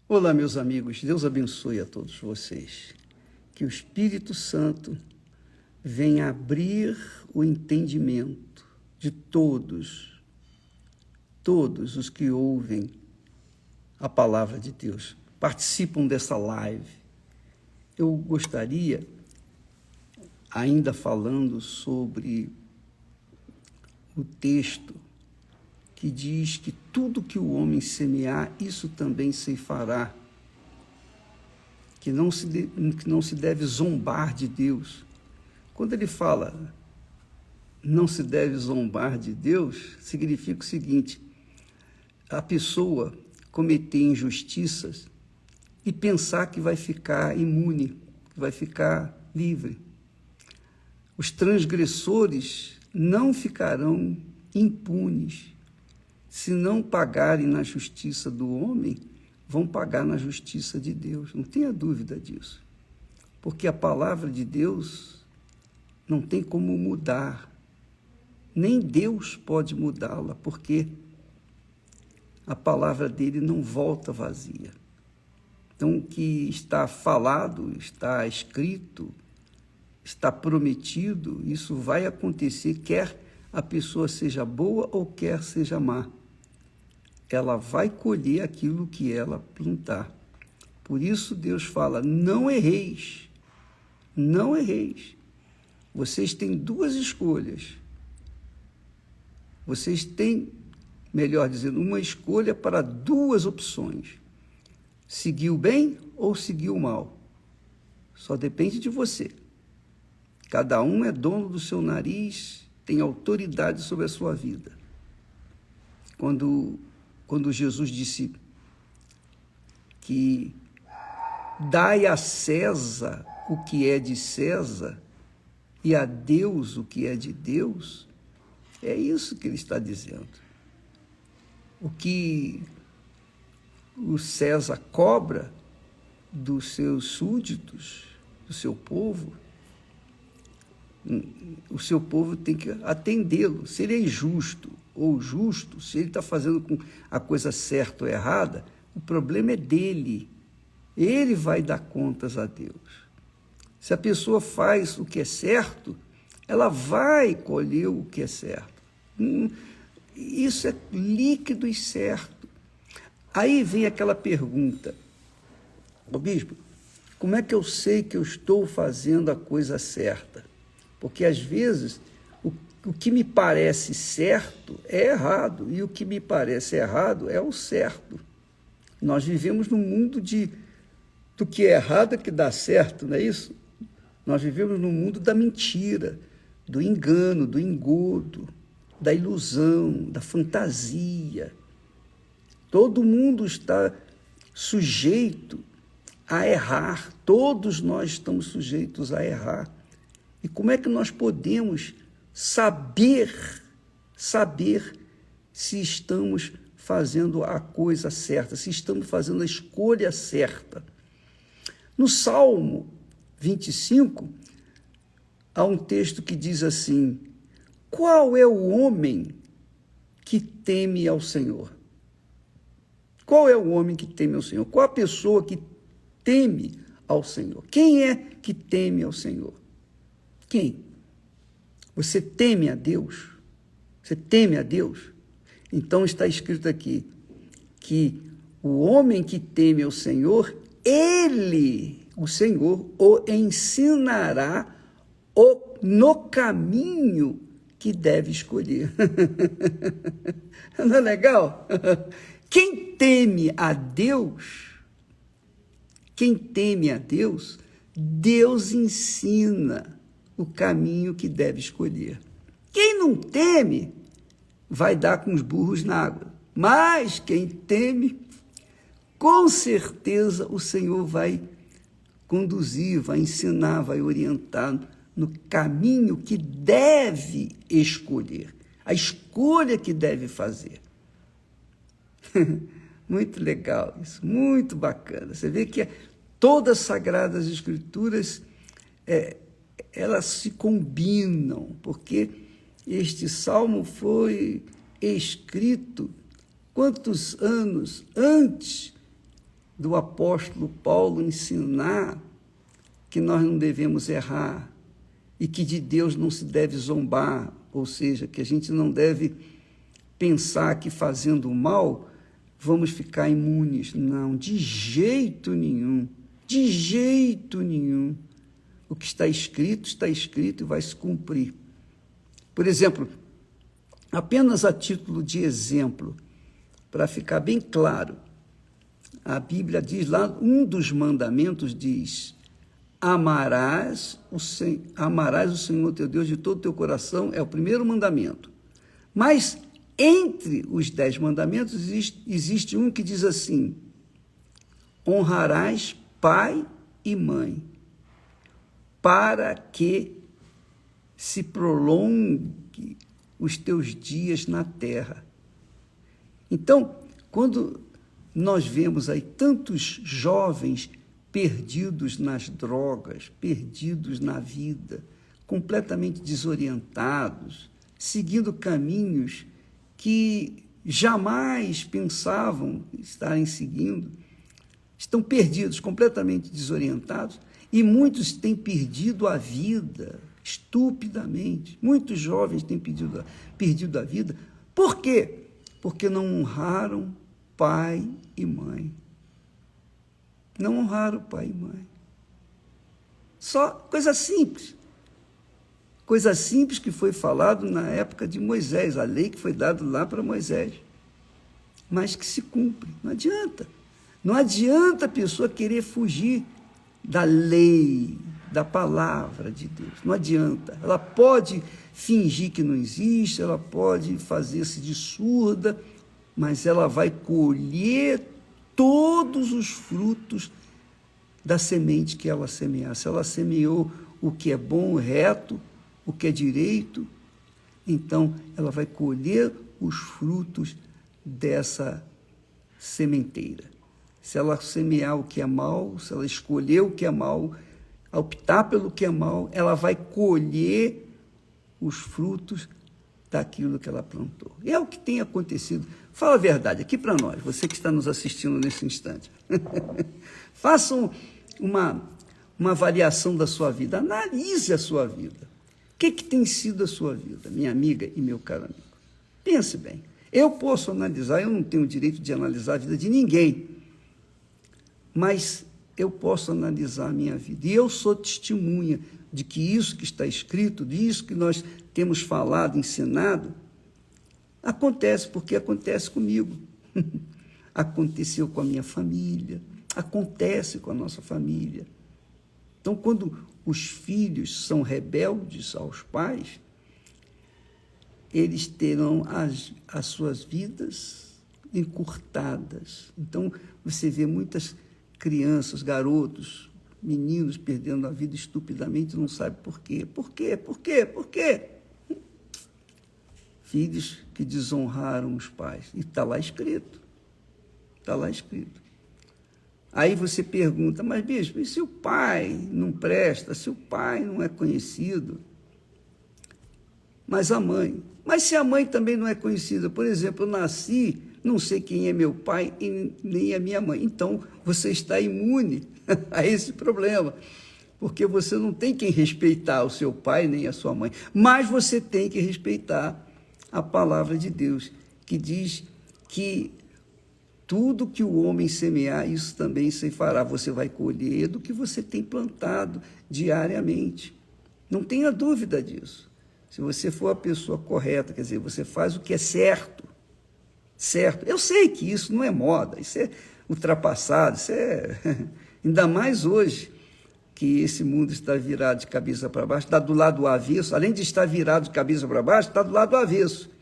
Olá, meus amigos, Deus abençoe a todos vocês. Que o Espírito Santo venha abrir o entendimento de todos os que ouvem a palavra de Deus, participam dessa live. Eu gostaria, ainda falando sobre o texto que diz que tudo que o homem semear, isso também ceifará, que não se deve zombar de Deus. Quando ele fala não se deve zombar de Deus, significa o seguinte: a pessoa cometer injustiças e pensar que vai ficar imune, que vai ficar livre. Os transgressores não ficarão impunes. Se não pagarem na justiça do homem, vão pagar na justiça de Deus. Não tenha dúvida disso. Porque a palavra de Deus não tem como mudar. Nem Deus pode mudá-la, porque a palavra dele não volta vazia. Então, o que está falado, está escrito, está prometido, isso vai acontecer, quer a pessoa seja boa ou quer seja má. Ela vai colher aquilo que ela plantar. Por isso Deus fala, não erreis, não erreis. Vocês têm duas escolhas. Vocês têm, melhor dizendo, uma escolha para duas opções. Seguir o bem ou seguir o mal. Só depende de você. Cada um é dono do seu nariz, tem autoridade sobre a sua vida. Quando Jesus disse que dai a César o que é de César e a Deus o que é de Deus, é isso que ele está dizendo. O que o César cobra dos seus súditos, do seu povo, o seu povo tem que atendê-lo. Se ele é injusto ou justo, se ele está fazendo com a coisa certa ou errada, o problema é dele. Ele vai dar contas a Deus. Se a pessoa faz o que é certo, ela vai colher o que é certo. Isso é líquido e certo. Aí vem aquela pergunta, bispo, como é que eu sei que eu estou fazendo a coisa certa? Porque, às vezes, o que me parece certo é errado, e o que me parece errado é o certo. Nós vivemos num mundo do que é errado é que dá certo, não é isso? Nós vivemos num mundo da mentira, do engano, do engodo, da ilusão, da fantasia. Todo mundo está sujeito a errar, todos nós estamos sujeitos a errar. E como é que nós podemos saber se estamos fazendo a coisa certa, se estamos fazendo a escolha certa? No Salmo 25, há um texto que diz assim: qual é o homem que teme ao Senhor? Qual é o homem que teme ao Senhor? Qual a pessoa que teme ao Senhor? Quem é que teme ao Senhor? Quem? Você teme a Deus? Você teme a Deus? Então está escrito aqui que o homem que teme ao Senhor, ele, o Senhor, o ensinará no caminho que deve escolher. Não é legal? Quem teme a Deus, Deus ensina o caminho que deve escolher. Quem não teme, vai dar com os burros na água. Mas quem teme, com certeza o Senhor vai conduzir, vai ensinar, vai orientar no caminho que deve escolher, a escolha que deve fazer. Muito legal isso, muito bacana. Você vê que todas as Sagradas Escrituras, elas se combinam, porque este salmo foi escrito quantos anos antes do apóstolo Paulo ensinar que nós não devemos errar e que de Deus não se deve zombar, ou seja, que a gente não deve pensar que fazendo o mal vamos ficar imunes. Não, de jeito nenhum, de jeito nenhum. O que está escrito e vai se cumprir. Por exemplo, apenas a título de exemplo, para ficar bem claro, a Bíblia diz lá, um dos mandamentos diz: amarás o Senhor teu Deus de todo o teu coração, é o primeiro mandamento. Mas entre os 10 mandamentos existe um que diz assim: honrarás pai e mãe, para que se prolongue os teus dias na terra. Então, quando nós vemos aí tantos jovens perdidos nas drogas, perdidos na vida, completamente desorientados, seguindo caminhos que jamais pensavam estarem seguindo, estão perdidos, completamente desorientados, e muitos têm perdido a vida estupidamente. Muitos jovens têm perdido a vida. Por quê? Porque não honraram pai e mãe. Não honraram pai e mãe. Só coisa simples. Coisa simples que foi falado na época de Moisés, a lei que foi dada lá para Moisés. Mas que se cumpre. Não adianta. Não adianta a pessoa querer fugir da lei, da palavra de Deus. Não adianta. Ela pode fingir que não existe, ela pode fazer-se de surda, mas ela vai colher todos os frutos da semente que ela semear. Se ela semeou o que é bom, reto, o que é direito, então ela vai colher os frutos dessa sementeira. Se ela semear o que é mal, se ela escolher o que é mal, optar pelo que é mal, ela vai colher os frutos daquilo que ela plantou. E é o que tem acontecido. Fala a verdade aqui para nós, você que está nos assistindo nesse instante. Façam uma avaliação da sua vida, analise a sua vida. O que tem sido a sua vida, minha amiga e meu caro amigo? Pense bem. Eu posso analisar, eu não tenho o direito de analisar a vida de ninguém, mas eu posso analisar a minha vida. E eu sou testemunha de que isso que está escrito, disso que nós temos falado, ensinado, acontece porque acontece comigo. Aconteceu com a minha família, acontece com a nossa família. Então, quando os filhos são rebeldes aos pais, eles terão as suas vidas encurtadas. Então, você vê muitas crianças, garotos, meninos perdendo a vida estupidamente, não sabe por quê. Por quê? Por quê? Por quê? Filhos que desonraram os pais. E está lá escrito. Está lá escrito. Aí você pergunta, mas bispo, e se o pai não presta, se o pai não é conhecido? Mas a mãe. Mas se a mãe também não é conhecida, por exemplo, eu nasci, não sei quem é meu pai e nem a minha mãe. Então, você está imune a esse problema, porque você não tem quem respeitar o seu pai nem a sua mãe, mas você tem que respeitar a palavra de Deus, que diz que tudo que o homem semear, isso também se fará. Você vai colher do que você tem plantado diariamente. Não tenha dúvida disso. Se você for a pessoa correta, quer dizer, você faz o que é certo. Certo. Eu sei que isso não é moda, isso é ultrapassado, isso é... Ainda mais hoje, que esse mundo está virado de cabeça para baixo, está do lado do avesso. Além de estar virado de cabeça para baixo, está do lado do avesso.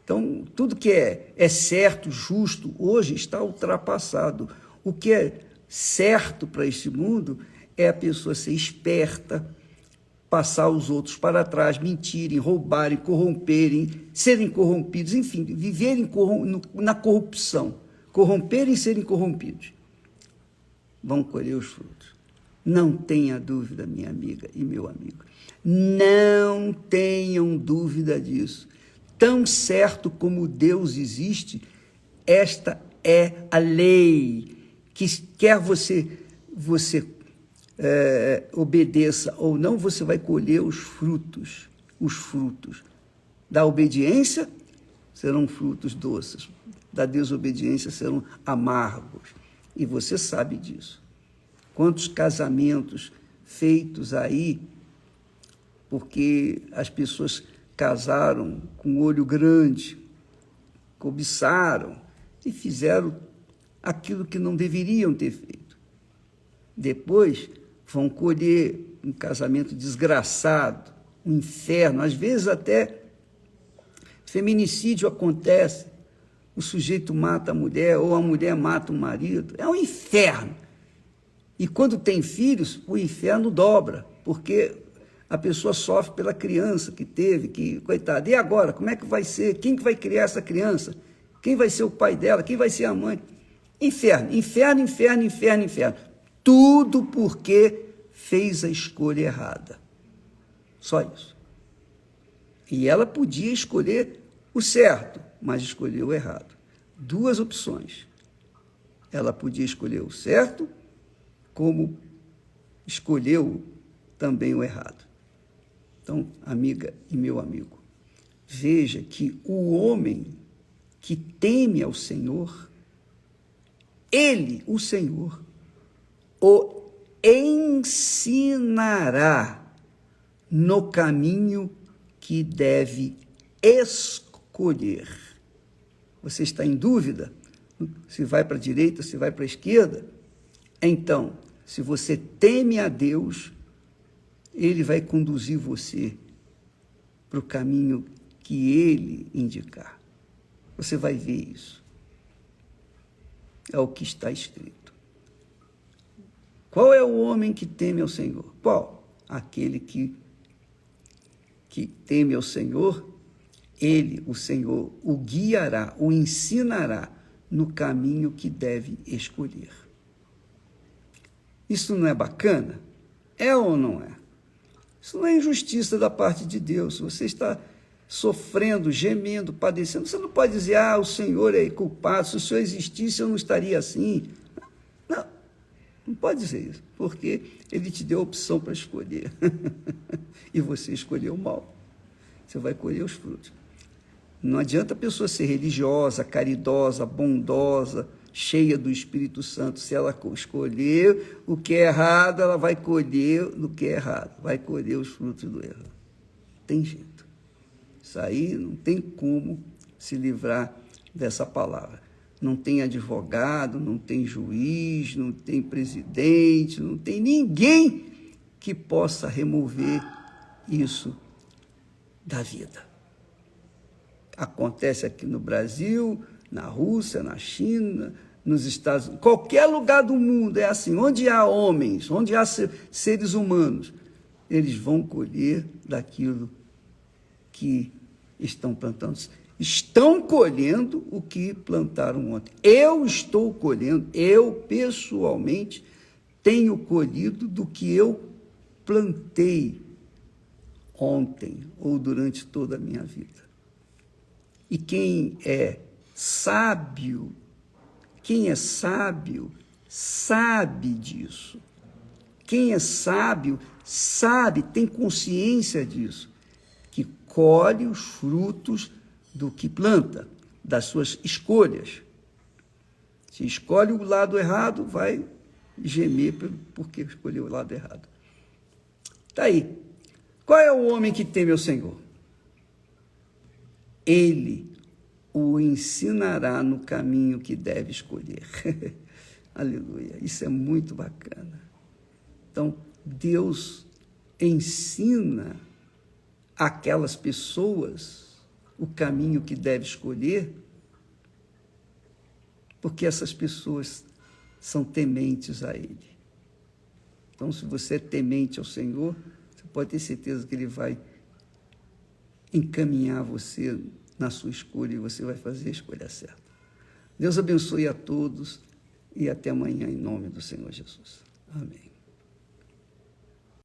Então, tudo que é certo, justo, hoje está ultrapassado. O que é certo para este mundo é a pessoa ser esperta, passar os outros para trás, mentirem, roubarem, corromperem, serem corrompidos, enfim, viverem na corrupção, corromperem e serem corrompidos. Vão colher os frutos. Não tenha dúvida, minha amiga e meu amigo. Não tenham dúvida disso. Tão certo como Deus existe, esta é a lei, que quer você obedeça ou não, você vai colher os frutos. Os frutos da obediência serão frutos doces, da desobediência serão amargos. E você sabe disso. Quantos casamentos feitos aí, porque as pessoas casaram com olho grande, cobiçaram e fizeram aquilo que não deveriam ter feito. Depois vão colher um casamento desgraçado, um inferno, às vezes até feminicídio acontece, o sujeito mata a mulher ou a mulher mata o marido, é um inferno. E quando tem filhos, o inferno dobra, porque a pessoa sofre pela criança que teve, que, coitada, e agora, como é que vai ser? Quem que vai criar essa criança? Quem vai ser o pai dela? Quem vai ser a mãe? Inferno, inferno, inferno, inferno, inferno. Tudo porque fez a escolha errada. Só isso. E ela podia escolher o certo, mas escolheu o errado. Duas opções. Ela podia escolher o certo, como escolheu também o errado. Então, amiga e meu amigo, veja que o homem que teme ao Senhor, ele, o Senhor, o ensinará no caminho que deve escolher. Você está em dúvida se vai para a direita, se vai para a esquerda? Então, se você teme a Deus, Ele vai conduzir você para o caminho que Ele indicar. Você vai ver isso. É o que está escrito. Qual é o homem que teme ao Senhor? Qual? Aquele que teme ao Senhor, Ele, o Senhor, o guiará, o ensinará no caminho que deve escolher. Isso não é bacana? É ou não é? Isso não é injustiça da parte de Deus. Se você está sofrendo, gemendo, padecendo, você não pode dizer, o Senhor é culpado, se o Senhor existisse eu não estaria assim. Não, não pode dizer isso, porque Ele te deu a opção para escolher. E você escolheu o mal. Você vai colher os frutos. Não adianta a pessoa ser religiosa, caridosa, bondosa, cheia do Espírito Santo. Se ela escolher o que é errado, ela vai colher o que é errado. Vai colher os frutos do erro. Não tem jeito. Isso aí não tem como se livrar dessa palavra. Não tem advogado, não tem juiz, não tem presidente, não tem ninguém que possa remover isso da vida. Acontece aqui no Brasil, na Rússia, na China, nos Estados Unidos, qualquer lugar do mundo é assim. Onde há homens, onde há seres humanos, eles vão colher daquilo que estão plantando. Estão colhendo o que plantaram ontem. Eu estou colhendo, eu pessoalmente tenho colhido do que eu plantei ontem ou durante toda a minha vida. E quem é sábio, sabe disso. Quem é sábio, sabe, tem consciência disso, que colhe os frutos do que planta, das suas escolhas. Se escolhe o lado errado, vai gemer porque escolheu o lado errado. Está aí. Qual é o homem que teme ao Senhor? Ele o ensinará no caminho que deve escolher. Aleluia. Isso é muito bacana. Então, Deus ensina aquelas pessoas o caminho que deve escolher, porque essas pessoas são tementes a Ele. Então, se você é temente ao Senhor, você pode ter certeza que Ele vai encaminhar você na sua escolha e você vai fazer a escolha certa. Deus abençoe a todos e até amanhã em nome do Senhor Jesus. Amém.